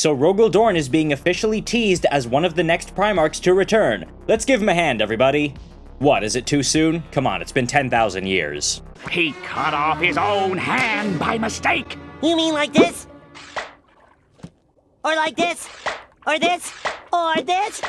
So Rogal Dorn is being officially teased as one of the next Primarchs to return. Let's give him a hand, everybody. What, is it too soon? Come on, it's been 10,000 years. He cut off his own hand by mistake. You mean like this? Or like this? Or this? Or this?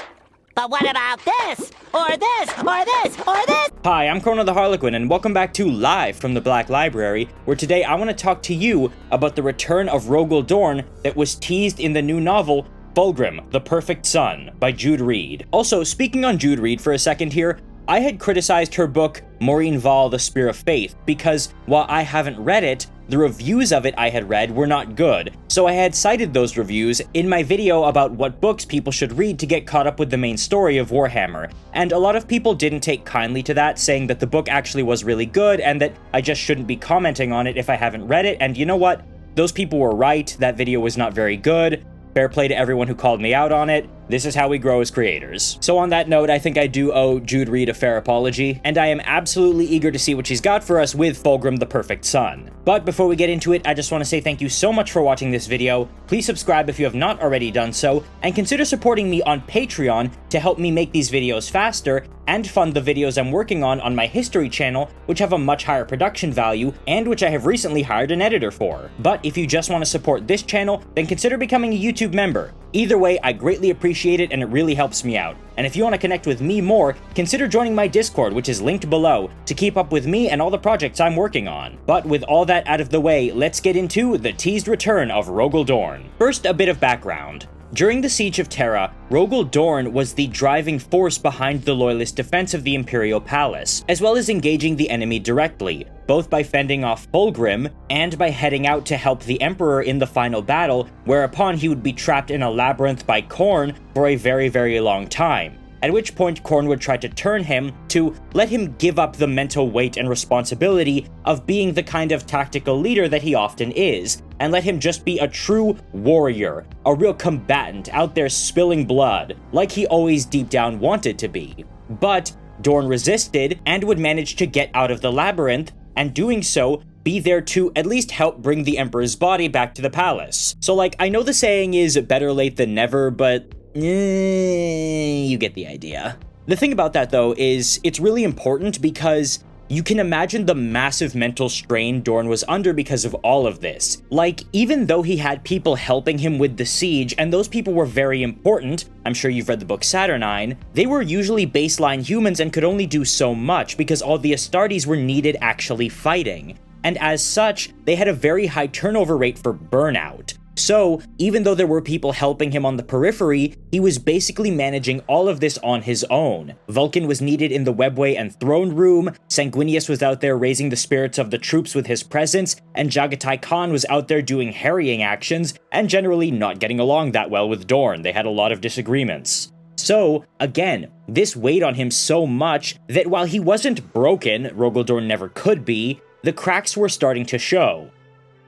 But what about this? Or this? Or this? Or this? Hi, I'm Chrono the Harlequin, and welcome back to Live from the Black Library, where today I want to talk to you about the return of Rogal Dorn that was teased in the new novel, Fulgrim, The Perfect Son, by Jude Reed. Also, speaking on Jude Reed for a second here, I had criticized her book, Maureen Vall, The Spear of Faith, because while I haven't read it, the reviews of it I had read were not good, so I had cited those reviews in my video about what books people should read to get caught up with the main story of Warhammer, and a lot of people didn't take kindly to that, saying that the book actually was really good and that I just shouldn't be commenting on it if I haven't read it, and you know what? Those people were right, that video was not very good. Fair play to everyone who called me out on it. This is how we grow as creators. So on that note, I think I do owe Jude Reed a fair apology, and I am absolutely eager to see what she's got for us with Fulgrim the Perfect Son. But before we get into it, I just want to say thank you so much for watching this video. Please subscribe if you have not already done so, and consider supporting me on Patreon to help me make these videos faster and fund the videos I'm working on my history channel, which have a much higher production value and which I have recently hired an editor for. But if you just want to support this channel, then consider becoming a YouTube member. Either way, I greatly appreciate it and it really helps me out. And if you want to connect with me more, consider joining my Discord, which is linked below, to keep up with me and all the projects I'm working on. But with all that out of the way, let's get into the teased return of Rogal Dorn. First, a bit of background. During the Siege of Terra, Rogal Dorn was the driving force behind the Loyalist defense of the Imperial Palace, as well as engaging the enemy directly, both by fending off Fulgrim and by heading out to help the Emperor in the final battle, whereupon he would be trapped in a labyrinth by Khorne for a very, very long time. At which point Khorne would try to turn him to let him give up the mental weight and responsibility of being the kind of tactical leader that he often is, and let him just be a true warrior, a real combatant out there spilling blood, like he always deep down wanted to be. But Dorn resisted and would manage to get out of the labyrinth, and doing so, be there to at least help bring the Emperor's body back to the palace. So like, I know the saying is better late than never, but you get the idea. The thing about that though is it's really important because you can imagine the massive mental strain Dorn was under because of all of this. Like, even though he had people helping him with the siege, and those people were very important, I'm sure you've read the book Saturnine, they were usually baseline humans and could only do so much because all the Astartes were needed actually fighting. And as such, they had a very high turnover rate for burnout. So, even though there were people helping him on the periphery, he was basically managing all of this on his own. Vulcan was needed in the webway and throne room, Sanguinius was out there raising the spirits of the troops with his presence, and Jagatai Khan was out there doing harrying actions, and generally not getting along that well with Dorn. They had a lot of disagreements. So, again, this weighed on him so much that while he wasn't broken, Rogal Dorn never could be, the cracks were starting to show.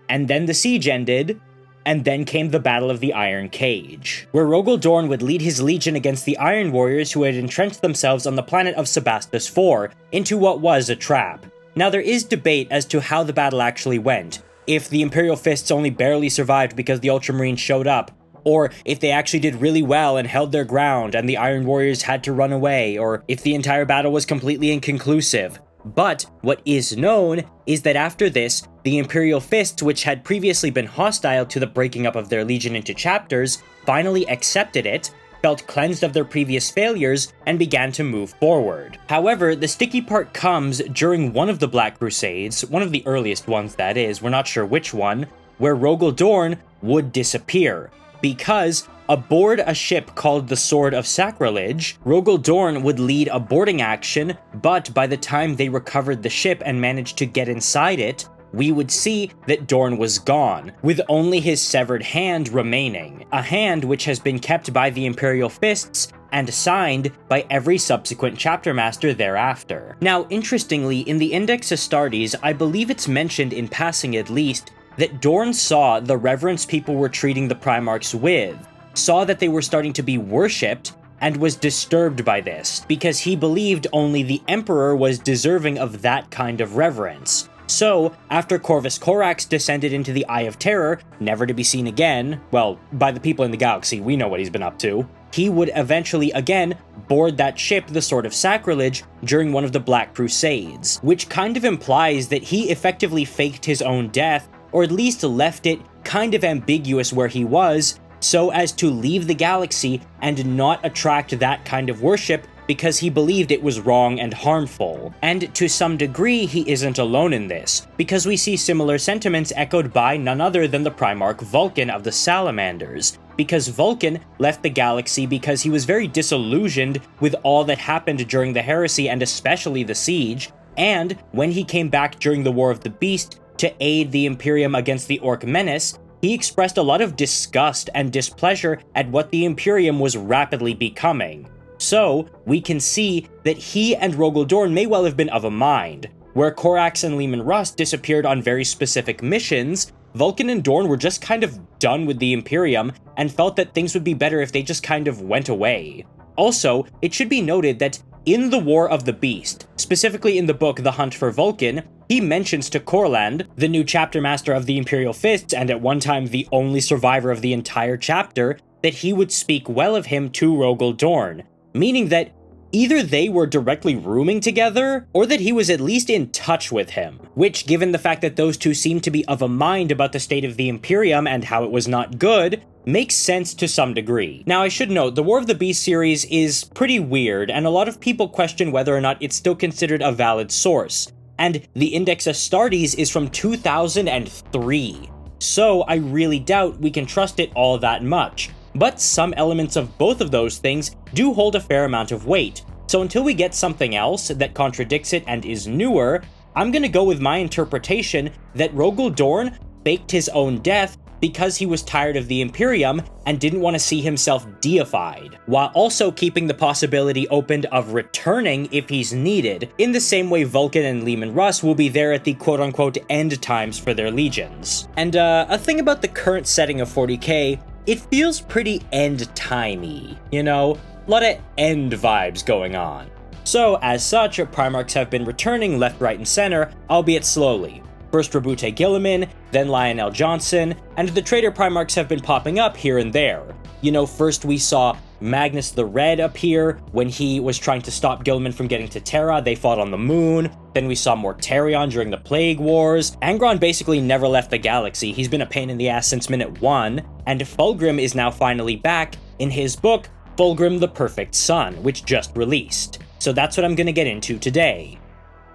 And then the siege ended, and then came the Battle of the Iron Cage, where Rogal Dorn would lead his legion against the Iron Warriors who had entrenched themselves on the planet of Sebastus IV into what was a trap. Now there is debate as to how the battle actually went, if the Imperial Fists only barely survived because the Ultramarines showed up, or if they actually did really well and held their ground and the Iron Warriors had to run away, or if the entire battle was completely inconclusive. But what is known is that after this, the Imperial Fists, which had previously been hostile to the breaking up of their legion into chapters, finally accepted it, felt cleansed of their previous failures, and began to move forward. However, the sticky part comes during one of the Black Crusades, one of the earliest ones that is, we're not sure which one, where Rogal Dorn would disappear, because aboard a ship called the Sword of Sacrilege, Rogal Dorn would lead a boarding action, but by the time they recovered the ship and managed to get inside it, we would see that Dorn was gone, with only his severed hand remaining, a hand which has been kept by the Imperial Fists and signed by every subsequent chapter master thereafter. Now, interestingly, in the Index Astartes, I believe it's mentioned in passing at least, that Dorn saw the reverence people were treating the Primarchs with, saw that they were starting to be worshipped, and was disturbed by this, because he believed only the Emperor was deserving of that kind of reverence. So, after Corvus Corax descended into the Eye of Terror, never to be seen again, well, by the people in the galaxy, we know what he's been up to, he would eventually again board that ship, the Sword of Sacrilege, during one of the Black Crusades, which kind of implies that he effectively faked his own death, or at least left it kind of ambiguous where he was, so as to leave the galaxy and not attract that kind of worship because he believed it was wrong and harmful. And to some degree, he isn't alone in this, because we see similar sentiments echoed by none other than the Primarch Vulcan of the Salamanders, because Vulcan left the galaxy because he was very disillusioned with all that happened during the heresy and especially the siege, and when he came back during the War of the Beast to aid the Imperium against the Orc menace, he expressed a lot of disgust and displeasure at what the Imperium was rapidly becoming. So, we can see that he and Rogal Dorn may well have been of a mind. Where Corax and Leman Russ disappeared on very specific missions, Vulcan and Dorn were just kind of done with the Imperium and felt that things would be better if they just kind of went away. Also, it should be noted that in the War of the Beast, specifically in the book The Hunt for Vulcan, he mentions to Corland, the new chapter master of the Imperial Fists and at one time the only survivor of the entire chapter, that he would speak well of him to Rogal Dorn, meaning that either they were directly rooming together, or that he was at least in touch with him, which, given the fact that those two seemed to be of a mind about the state of the Imperium and how it was not good, makes sense to some degree. Now, I should note, the War of the Beast series is pretty weird, and a lot of people question whether or not it's still considered a valid source, and the Index Astartes is from 2003, so I really doubt we can trust it all that much. But some elements of both of those things do hold a fair amount of weight, so until we get something else that contradicts it and is newer, I'm gonna go with my interpretation that Rogal Dorn faked his own death because he was tired of the Imperium and didn't want to see himself deified, while also keeping the possibility open of returning if he's needed, in the same way Vulcan and Leman Russ will be there at the quote-unquote end times for their legions. And a thing about the current setting of 40k, it feels pretty end-timey, you know? A lot of end vibes going on. So, as such, Primarchs have been returning left, right, and center, albeit slowly. First Rabute Gilliman, then Lionel Johnson, and the traitor Primarchs have been popping up here and there. You know, first we saw Magnus the Red appear when he was trying to stop Gilliman from getting to Terra. They fought on the moon. Then we saw Mortarion during the Plague Wars. Angron basically never left the galaxy. He's been a pain in the ass since minute 1, and Fulgrim is now finally back in his book, Fulgrim the Perfect Son, which just released. So that's what I'm gonna get into today.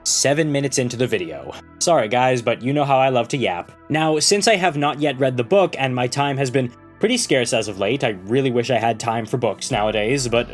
7 minutes into the video. Sorry guys, but you know how I love to yap. Now, since I have not yet read the book and my time has been pretty scarce as of late, I really wish I had time for books nowadays, but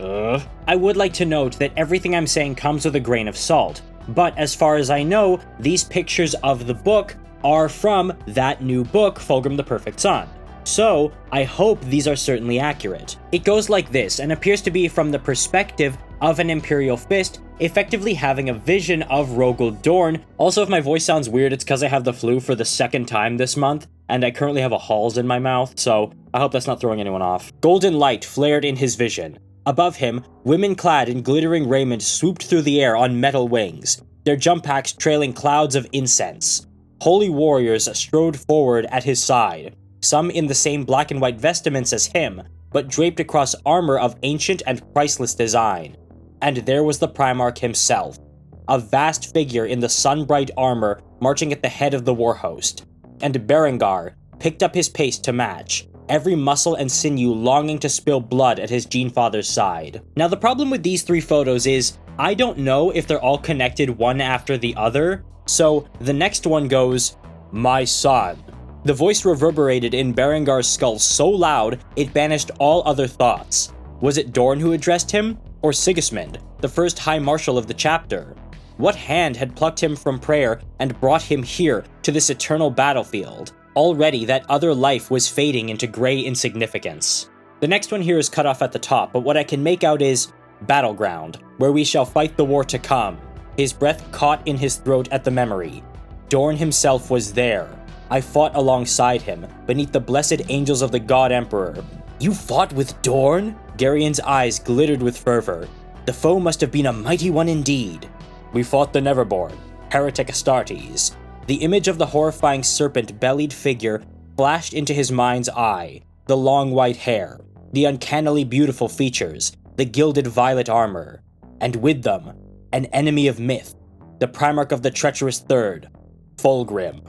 I would like to note that everything I'm saying comes with a grain of salt, but as far as I know, these pictures of the book are from that new book, Fulgrim the Perfect Son. So, I hope these are certainly accurate. It goes like this, and appears to be from the perspective of an Imperial Fist, effectively having a vision of Rogal Dorn. Also, if my voice sounds weird, it's because I have the flu for the second time this month, and I currently have a Halls in my mouth, so I hope that's not throwing anyone off. Golden light flared in his vision. Above him, women clad in glittering raiment swooped through the air on metal wings, their jump packs trailing clouds of incense. Holy warriors strode forward at his side, some in the same black and white vestments as him, but draped across armor of ancient and priceless design. And there was the Primarch himself, a vast figure in the sun-bright armor marching at the head of the war host. And Barangar picked up his pace to match, every muscle and sinew longing to spill blood at his Genefather's side. Now the problem with these three photos is, I don't know if they're all connected one after the other, so the next one goes, "My son." The voice reverberated in Barangar's skull so loud, it banished all other thoughts. Was it Dorn who addressed him? Or Sigismund, the first High Marshal of the chapter? What hand had plucked him from prayer and brought him here to this eternal battlefield? Already that other life was fading into grey insignificance. The next one here is cut off at the top, but what I can make out is Battleground, where we shall fight the war to come. His breath caught in his throat at the memory. Dorn himself was there. I fought alongside him, beneath the blessed angels of the God Emperor. You fought with Dorn? Garion's eyes glittered with fervor. The foe must have been a mighty one indeed. We fought the Neverborn, heretic Astartes. The image of the horrifying serpent-bellied figure flashed into his mind's eye, the long white hair, the uncannily beautiful features, the gilded violet armor, and with them, an enemy of myth, the Primarch of the treacherous Third, Fulgrim.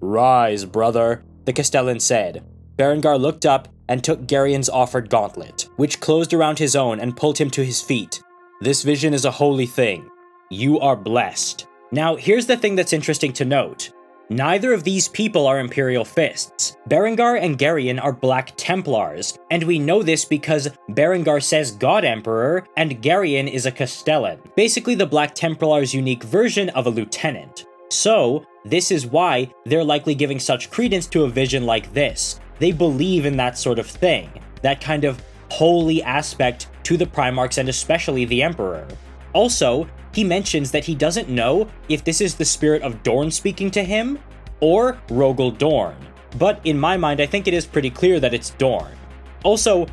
"Rise, brother," the Castellan said. Barangar looked up and took Garion's offered gauntlet, which closed around his own and pulled him to his feet. "This vision is a holy thing. You are blessed." Now, here's the thing that's interesting to note. Neither of these people are Imperial Fists. Barangar and Garion are Black Templars, and we know this because Barangar says God Emperor, and Garion is a Castellan. Basically the Black Templar's unique version of a lieutenant. So, this is why they're likely giving such credence to a vision like this. They believe in that sort of thing, that kind of holy aspect to the Primarchs and especially the Emperor. Also, he mentions that he doesn't know if this is the spirit of Dorn speaking to him, or Rogal Dorn. But in my mind, I think it is pretty clear that it's Dorn. Also,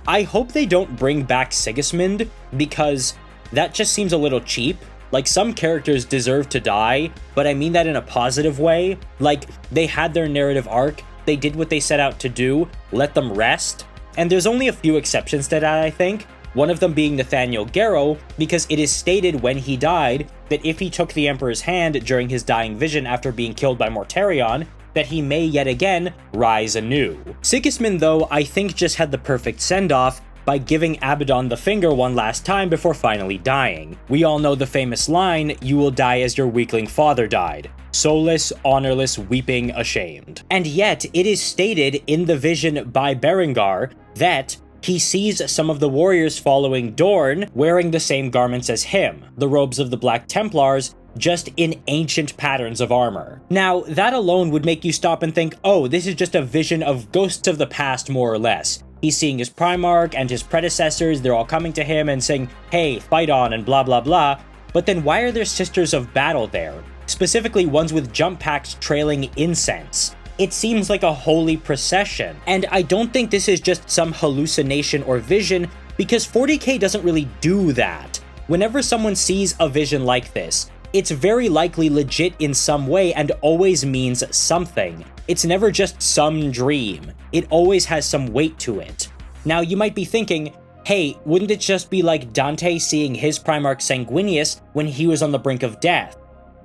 I hope they don't bring back Sigismund, because that just seems a little cheap. Like, some characters deserve to die, but I mean that in a positive way. Like, they had their narrative arc, they did what they set out to do, let them rest. And there's only a few exceptions to that, I think. One of them being Nathaniel Garrow, because it is stated when he died that if he took the Emperor's hand during his dying vision after being killed by Mortarion, that he may yet again rise anew. Sigismund, though, I think just had the perfect send-off by giving Abaddon the finger one last time before finally dying. We all know the famous line, "You will die as your weakling father died. Soulless, honorless, weeping, ashamed." And yet, it is stated in the vision by Barangar that he sees some of the warriors following Dorn wearing the same garments as him, the robes of the Black Templars, just in ancient patterns of armor. Now, that alone would make you stop and think, oh, this is just a vision of ghosts of the past, more or less. He's seeing his Primarch and his predecessors, they're all coming to him and saying, hey, fight on and blah blah blah. But then why are there Sisters of Battle there? Specifically ones with jump packs trailing incense. It seems like a holy procession, and I don't think this is just some hallucination or vision, because 40k doesn't really do that. Whenever someone sees a vision like this, it's very likely legit in some way and always means something. It's never just some dream. It always has some weight to it. Now, you might be thinking, hey, wouldn't it just be like Dante seeing his Primarch Sanguinius when he was on the brink of death?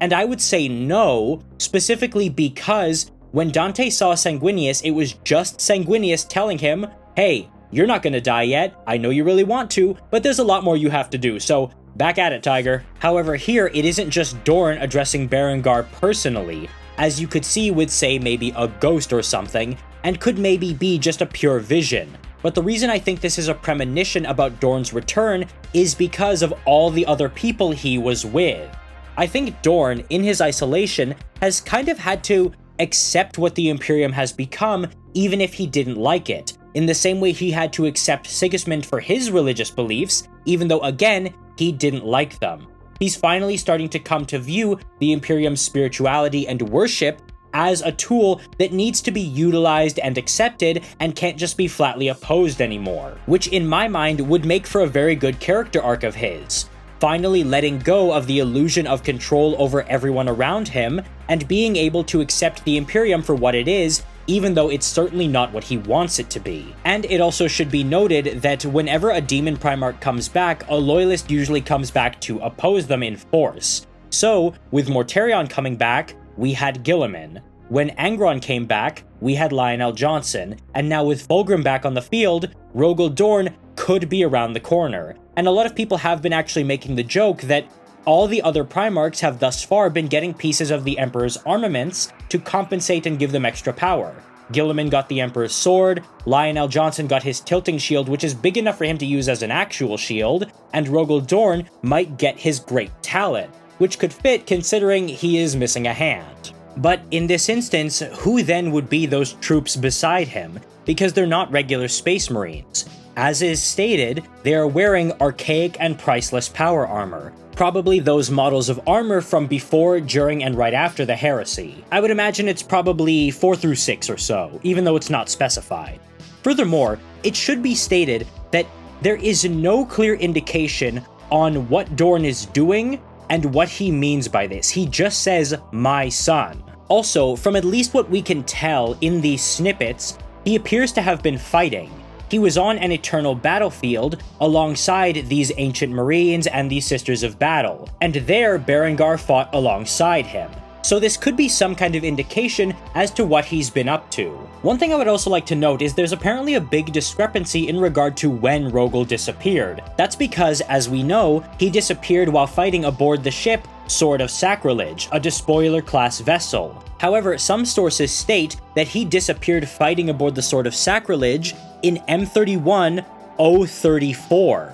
And I would say no, specifically because when Dante saw Sanguinius, it was just Sanguinius telling him, hey, you're not gonna die yet, I know you really want to, but there's a lot more you have to do, so back at it, Tiger. However, here, it isn't just Dorn addressing Barangar personally, as you could see with, say, maybe a ghost or something, and could maybe be just a pure vision. But the reason I think this is a premonition about Dorn's return is because of all the other people he was with. I think Dorn, in his isolation, has kind of had to accept what the Imperium has become, even if he didn't like it, in the same way he had to accept Sigismund for his religious beliefs, even though, again, he didn't like them. He's finally starting to come to view the Imperium's spirituality and worship as a tool that needs to be utilized and accepted and can't just be flatly opposed anymore, which in my mind would make for a very good character arc of his. Finally letting go of the illusion of control over everyone around him, and being able to accept the Imperium for what it is, even though it's certainly not what he wants it to be. And it also should be noted that whenever a Demon Primarch comes back, a Loyalist usually comes back to oppose them in force. So, with Mortarion coming back, we had Guilliman. When Angron came back, we had Lionel Johnson, and now with Fulgrim back on the field, Rogal Dorn could be around the corner. And a lot of people have been actually making the joke that all the other Primarchs have thus far been getting pieces of the Emperor's armaments to compensate and give them extra power. Guilliman got the Emperor's sword, Lionel Johnson got his tilting shield, which is big enough for him to use as an actual shield, and Rogal Dorn might get his Great Talon, which could fit considering he is missing a hand. But in this instance, who then would be those troops beside him? Because they're not regular Space Marines. As is stated, they are wearing archaic and priceless power armor, probably those models of armor from before, during, and right after the heresy. I would imagine it's probably 4 through 6 or so, even though it's not specified. Furthermore, it should be stated that there is no clear indication on what Dorn is doing and what he means by this. He just says, my son. Also, from at least what we can tell in these snippets, he appears to have been fighting. He was on an eternal battlefield alongside these ancient marines and these Sisters of Battle, and there Barangar fought alongside him. So this could be some kind of indication as to what he's been up to. One thing I would also like to note is there's apparently a big discrepancy in regard to when Rogal disappeared. That's because, as we know, he disappeared while fighting aboard the ship Sword of Sacrilege, a despoiler-class vessel. However, some sources state that he disappeared fighting aboard the Sword of Sacrilege in M31-034.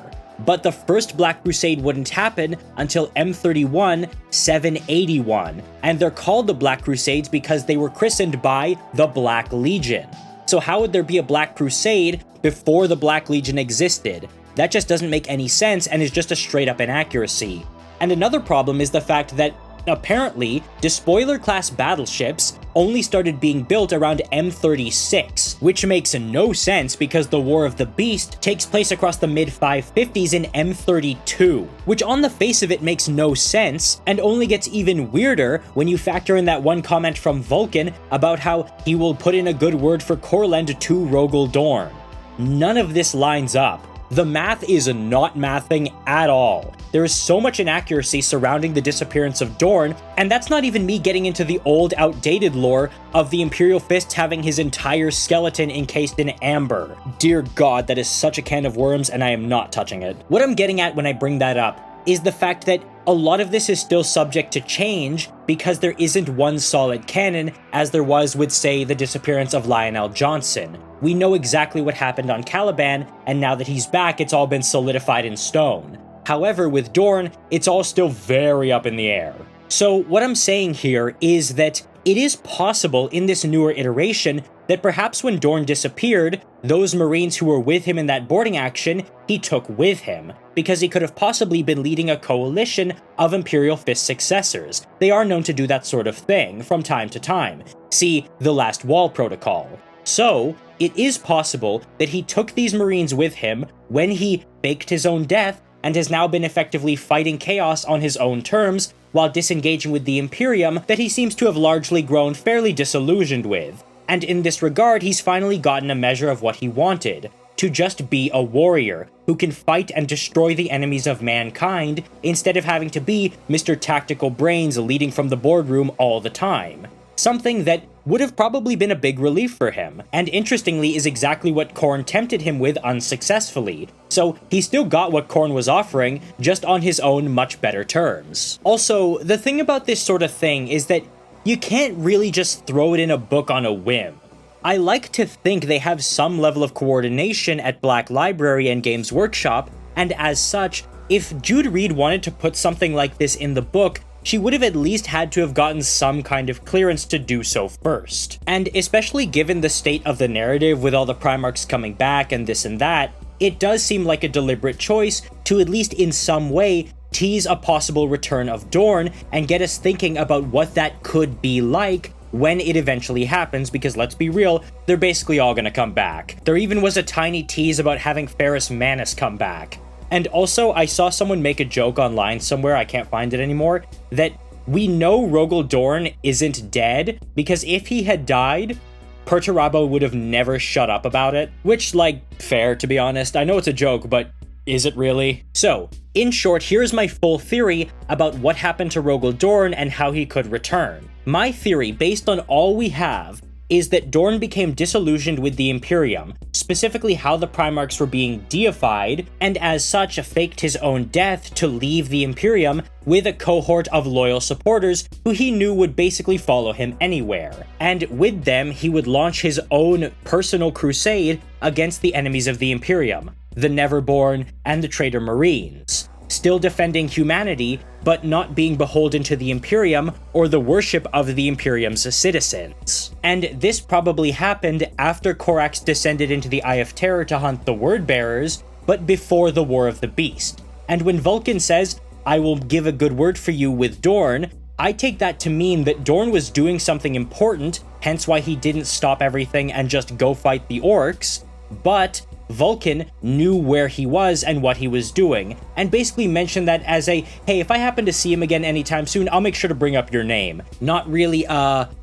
But the first Black Crusade wouldn't happen until M31-781, and they're called the Black Crusades because they were christened by the Black Legion. So how would there be a Black Crusade before the Black Legion existed? That just doesn't make any sense and is just a straight-up inaccuracy. And another problem is the fact that, apparently, despoiler-class battleships only started being built around M36, which makes no sense because the War of the Beast takes place across the mid-550s in M32, which on the face of it makes no sense, and only gets even weirder when you factor in that one comment from Vulcan about how he will put in a good word for Corland to Rogal Dorn. None of this lines up. The math is not mathing at all. There is so much inaccuracy surrounding the disappearance of Dorn, and that's not even me getting into the old, outdated lore of the Imperial Fist having his entire skeleton encased in amber. Dear God, that is such a can of worms, and I am not touching it. What I'm getting at when I bring that up is the fact that a lot of this is still subject to change because there isn't one solid canon as there was with, say, the disappearance of Lionel Johnson. We know exactly what happened on Caliban, and now that he's back, it's all been solidified in stone. However, with Dorn, it's all still very up in the air. So what I'm saying here is that it is possible in this newer iteration that perhaps when Dorn disappeared, those Marines who were with him in that boarding action, he took with him, because he could have possibly been leading a coalition of Imperial Fist successors. They are known to do that sort of thing from time to time. See the Last Wall Protocol. So, it is possible that he took these Marines with him when he faked his own death and has now been effectively fighting chaos on his own terms while disengaging with the Imperium that he seems to have largely grown fairly disillusioned with. And in this regard, he's finally gotten a measure of what he wanted, to just be a warrior who can fight and destroy the enemies of mankind instead of having to be Mr. Tactical Brains leading from the boardroom all the time. Something that would have probably been a big relief for him, and interestingly is exactly what Khorne tempted him with unsuccessfully, so he still got what Khorne was offering, just on his own much better terms. Also, the thing about this sort of thing is that you can't really just throw it in a book on a whim. I like to think they have some level of coordination at Black Library and Games Workshop, and as such, if Jude Reed wanted to put something like this in the book, she would have at least had to have gotten some kind of clearance to do so first. And especially given the state of the narrative with all the Primarchs coming back and this and that, it does seem like a deliberate choice to at least in some way tease a possible return of Dorn and get us thinking about what that could be like when it eventually happens, because let's be real, they're basically all gonna come back. There even was a tiny tease about having Ferrus Manus come back. And also, I saw someone make a joke online somewhere, I can't find it anymore, that we know Rogal Dorn isn't dead, because if he had died, Perturabo would have never shut up about it. Which, like, fair, to be honest. I know it's a joke, but is it really? So, in short, here's my full theory about what happened to Rogal Dorn and how he could return. My theory, based on all we have, is that Dorn became disillusioned with the Imperium, specifically how the Primarchs were being deified, and as such faked his own death to leave the Imperium with a cohort of loyal supporters who he knew would basically follow him anywhere. And with them, he would launch his own personal crusade against the enemies of the Imperium, the Neverborn and the Traitor Marines, still defending humanity, but not being beholden to the Imperium or the worship of the Imperium's citizens. And this probably happened after Corax descended into the Eye of Terror to hunt the Word-Bearers, but before the War of the Beast. And when Vulcan says, "I will give a good word for you with Dorn," I take that to mean that Dorn was doing something important, hence why he didn't stop everything and just go fight the orcs, but Vulcan knew where he was and what he was doing, and basically mentioned that as a, hey, if I happen to see him again anytime soon, I'll make sure to bring up your name. Not really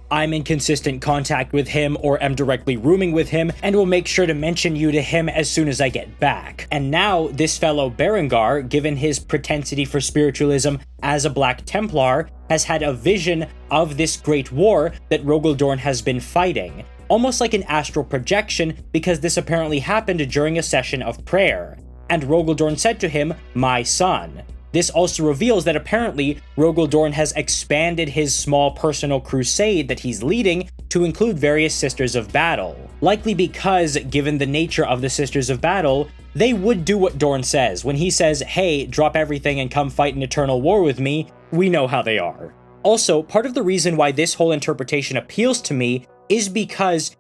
I'm in consistent contact with him or am directly rooming with him, and will make sure to mention you to him as soon as I get back. And now, this fellow Barangar, given his propensity for spiritualism as a Black Templar, has had a vision of this great war that Rogal Dorn has been fighting. Almost like an astral projection, because this apparently happened during a session of prayer. And Rogal Dorn said to him, "My son." This also reveals that apparently Rogal Dorn has expanded his small personal crusade that he's leading to include various Sisters of Battle. Likely because, given the nature of the Sisters of Battle, they would do what Dorn says. When he says, "Hey, drop everything and come fight an eternal war with me," we know how they are. Also, part of the reason why this whole interpretation appeals to me is because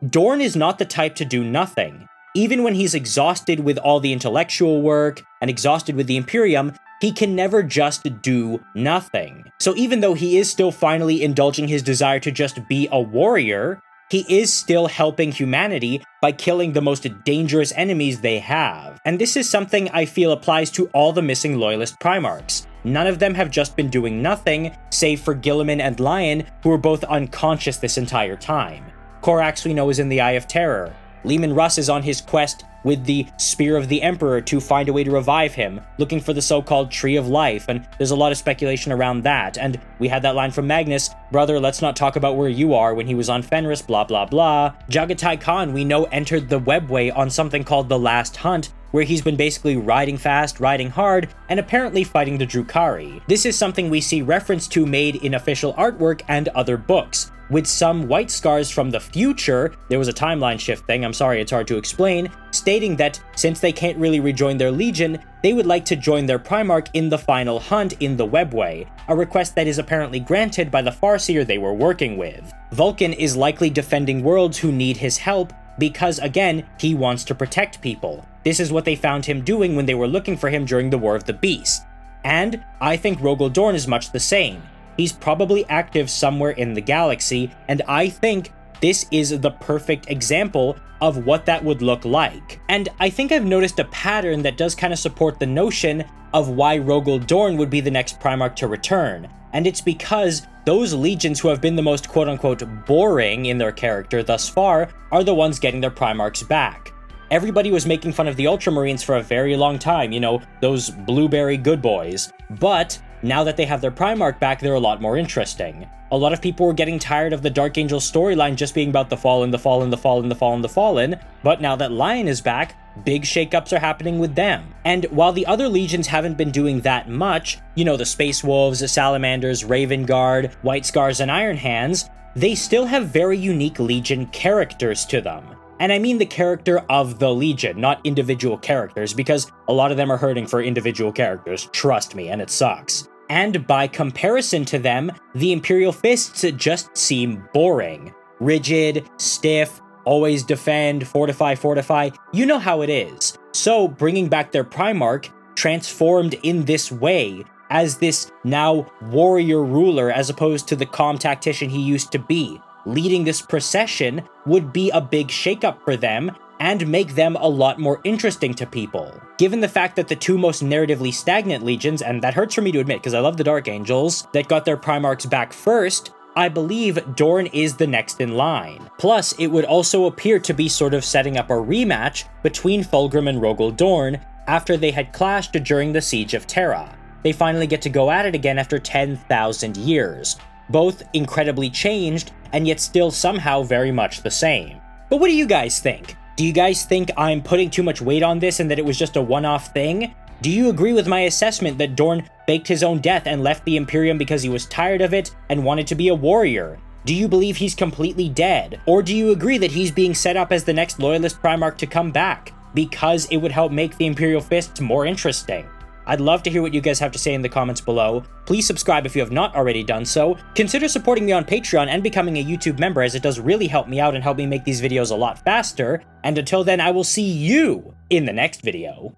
Dorn is not the type to do nothing. Even when he's exhausted with all the intellectual work and exhausted with the Imperium, he can never just do nothing. So even though he is still finally indulging his desire to just be a warrior, he is still helping humanity by killing the most dangerous enemies they have. And this is something I feel applies to all the missing Loyalist Primarchs. None of them have just been doing nothing, save for Guilliman and Lion, who were both unconscious this entire time. Corax, we know, is in the Eye of Terror. Leman Russ is on his quest with the Spear of the Emperor to find a way to revive him, looking for the so-called Tree of Life, and there's a lot of speculation around that. And we had that line from Magnus, "Brother, let's not talk about where you are," when he was on Fenris, blah blah blah. Jagatai Khan, we know, entered the Webway on something called the Last Hunt, where he's been basically riding fast, riding hard, and apparently fighting the Drukhari. This is something we see reference to made in official artwork and other books. With some White Scars from the future, there was a timeline shift thing, I'm sorry it's hard to explain, stating that since they can't really rejoin their legion, they would like to join their Primarch in the final hunt in the Webway, a request that is apparently granted by the Farseer they were working with. Vulcan is likely defending worlds who need his help, because again, he wants to protect people. This is what they found him doing when they were looking for him during the War of the Beast. And I think Rogal Dorn is much the same. He's probably active somewhere in the galaxy, and I think this is the perfect example of what that would look like. And I think I've noticed a pattern that does kind of support the notion of why Rogal Dorn would be the next Primarch to return. And it's because those legions who have been the most quote-unquote boring in their character thus far are the ones getting their Primarchs back. Everybody was making fun of the Ultramarines for a very long time, you know, those blueberry good boys. But now that they have their Primarch back, they're a lot more interesting. A lot of people were getting tired of the Dark Angel storyline just being about the Fallen, the Fallen, the Fallen, the Fallen, the Fallen, but now that Lion is back, big shakeups are happening with them. And while the other legions haven't been doing that much, you know, the Space Wolves, the Salamanders, Raven Guard, White Scars, and Iron Hands, they still have very unique legion characters to them. And I mean the character of the legion, not individual characters, because a lot of them are hurting for individual characters, trust me, and it sucks. And by comparison to them, the Imperial Fists just seem boring. Rigid, stiff, always defend, fortify, fortify, you know how it is. So bringing back their Primarch, transformed in this way, as this now warrior ruler as opposed to the calm tactician he used to be, leading this procession would be a big shakeup for them and make them a lot more interesting to people. Given the fact that the two most narratively stagnant legions, and that hurts for me to admit because I love the Dark Angels, that got their Primarchs back first, I believe Dorn is the next in line. Plus, it would also appear to be sort of setting up a rematch between Fulgrim and Rogal Dorn after they had clashed during the Siege of Terra. They finally get to go at it again after 10,000 years. Both incredibly changed, and yet still somehow very much the same. But what do you guys think? Do you guys think I'm putting too much weight on this and that it was just a one-off thing? Do you agree with my assessment that Dorn faked his own death and left the Imperium because he was tired of it and wanted to be a warrior? Do you believe he's completely dead? Or do you agree that he's being set up as the next Loyalist Primarch to come back because it would help make the Imperial Fists more interesting? I'd love to hear what you guys have to say in the comments below. Please subscribe if you have not already done so. Consider supporting me on Patreon and becoming a YouTube member, as it does really help me out and help me make these videos a lot faster. And until then, I will see you in the next video.